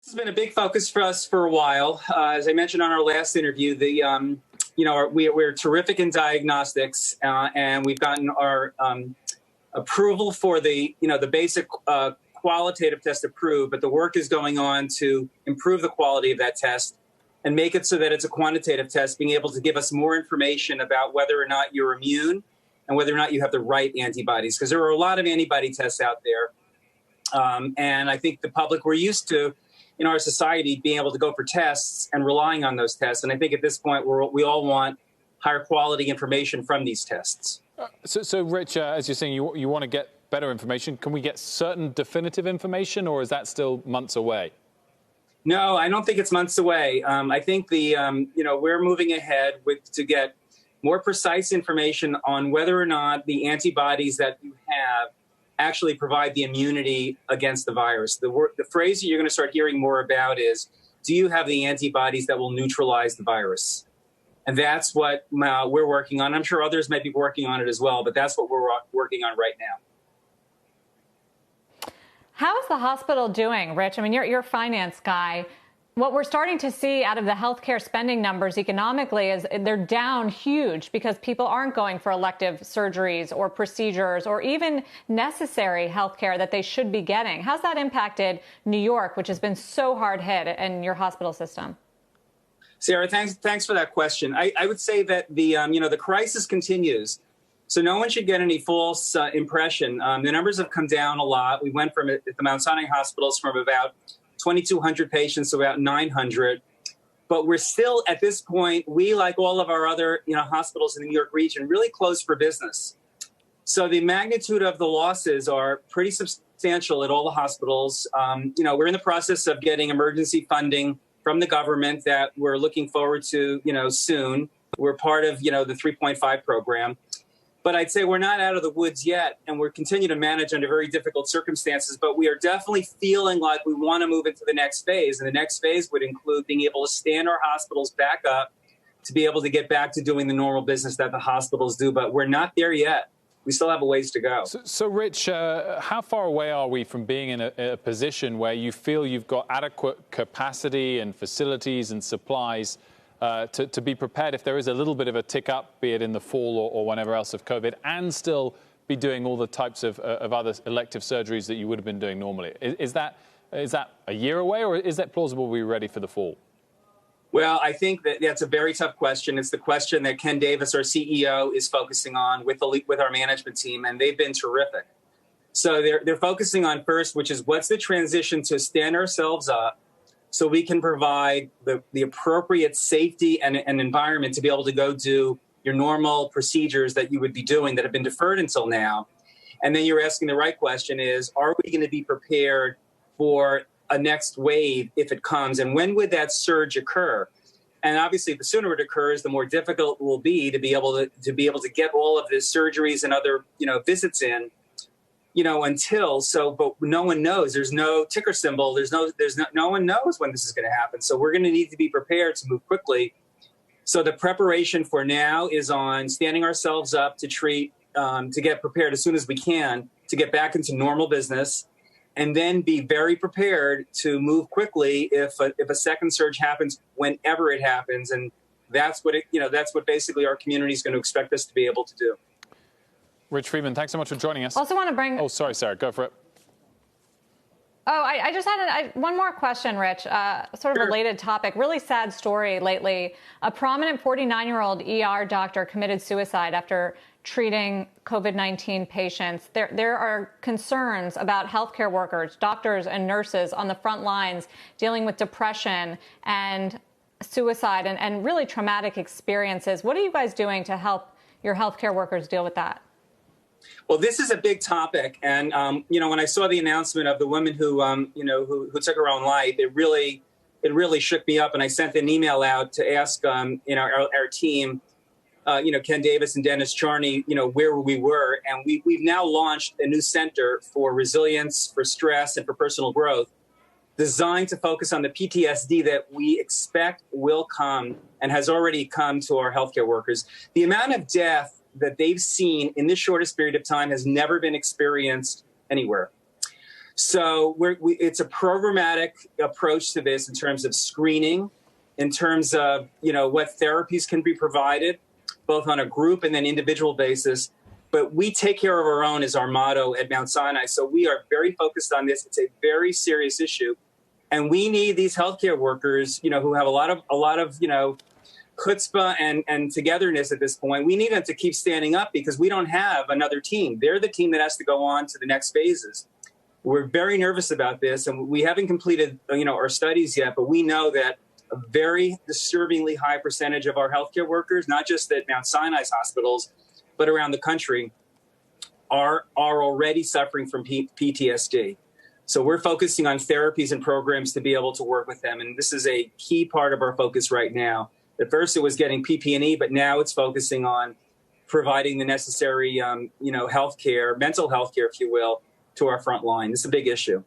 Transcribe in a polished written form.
This has been a big focus for us for a while. As I mentioned on our last interview, we're terrific in diagnostics, and we've gotten our approval for the basic qualitative test approved, but the work is going on to improve the quality of that test and make it so that it's a quantitative test, being able to give us more information about whether or not you're immune and whether or not you have the right antibodies, because there are a lot of antibody tests out there. And I think the public, we're used to, in our society, being able to go for tests and relying on those tests. And I think at this point, we all want higher quality information from these tests. So Rich, as you're saying, you want to get better information. Can we get certain definitive information, or is that still months away? No, I don't think it's months away. I think we're moving ahead to get more precise information on whether or not the antibodies that you have actually provide the immunity against the virus. The phrase that you're going to start hearing more about is, do you have the antibodies that will neutralize the virus? And that's what we're working on. I'm sure others might be working on it as well, but that's what we're working on right now. How is the hospital doing, Rich? I mean, you're a finance guy. What we're starting to see out of the healthcare spending numbers economically is they're down huge because people aren't going for elective surgeries or procedures or even necessary healthcare that they should be getting. How's that impacted New York, which has been so hard hit, in your hospital system? Sarah, thanks for that question. I would say that the crisis continues. So no one should get any false impression. The numbers have come down a lot. We went from, at the Mount Sinai hospitals, from about 2,200 patients to about 900. But we're still, at this point, we, like all of our other hospitals in the New York region, really closed for business. So the magnitude of the losses are pretty substantial at all the hospitals. We're in the process of getting emergency funding from the government that we're looking forward to, soon. We're part of, the 3.5 program. But I'd say we're not out of the woods yet, and we're continuing to manage under very difficult circumstances. But we are definitely feeling like we want to move into the next phase. And the next phase would include being able to stand our hospitals back up to be able to get back to doing the normal business that the hospitals do. But we're not there yet. We still have a ways to go. So Rich, how far away are we from being in a position where you feel you've got adequate capacity and facilities and supplies to be prepared if there is a little bit of a tick up, be it in the fall or whenever else of COVID, and still be doing all the types of other elective surgeries that you would have been doing normally? Is that a year away, or is that plausible we're ready for the fall? Well, I think that's a very tough question. It's the question that Ken Davis, our CEO, is focusing on with our management team, and they've been terrific. So they're focusing on first, which is what's the transition to stand ourselves up so we can provide the appropriate safety and environment to be able to go do your normal procedures that you would be doing that have been deferred until now. And then you're asking the right question is, are we going to be prepared for a next wave if it comes? And when would that surge occur? And obviously, the sooner it occurs, the more difficult it will be to be able to get all of the surgeries and other visits in. But no one knows. There's no ticker symbol. No one knows when this is going to happen. So we're going to need to be prepared to move quickly. So the preparation for now is on standing ourselves up to treat, to get prepared as soon as we can to get back into normal business, and then be very prepared to move quickly if a second surge happens, whenever it happens. And that's what basically our community is going to expect us to be able to do. Rich Friedman, thanks so much for joining us. Also want to bring... Oh, sorry, Sarah, go for it. Oh, I just had one more question, Rich, sort of related topic. Really sad story lately. A prominent 49-year-old ER doctor committed suicide after treating COVID-19 patients. There are concerns about healthcare workers, doctors and nurses on the front lines dealing with depression and suicide and really traumatic experiences. What are you guys doing to help your healthcare workers deal with that? Well, this is a big topic, and when I saw the announcement of the woman who took her own life, it really shook me up. And I sent an email out to ask our team, Ken Davis and Dennis Charney, where we were, and we've now launched a new center for resilience, for stress, and for personal growth, designed to focus on the PTSD that we expect will come and has already come to our healthcare workers. The amount of death that they've seen in this shortest period of time has never been experienced anywhere. So it's a programmatic approach to this in terms of screening, in terms of, what therapies can be provided, both on a group and then individual basis. But we take care of our own is our motto at Mount Sinai. So we are very focused on this. It's a very serious issue. And we need these healthcare workers, who have a lot of chutzpah and togetherness at this point. We need them to keep standing up because we don't have another team. They're the team that has to go on to the next phases. We're very nervous about this, and we haven't completed, our studies yet, but we know that a very disturbingly high percentage of our healthcare workers, not just at Mount Sinai's hospitals, but around the country, are already suffering from PTSD. So we're focusing on therapies and programs to be able to work with them. And this is a key part of our focus right now. At first it was getting PP&E, but now it's focusing on providing the necessary, healthcare, mental health care, if you will, to our front line. This is a big issue.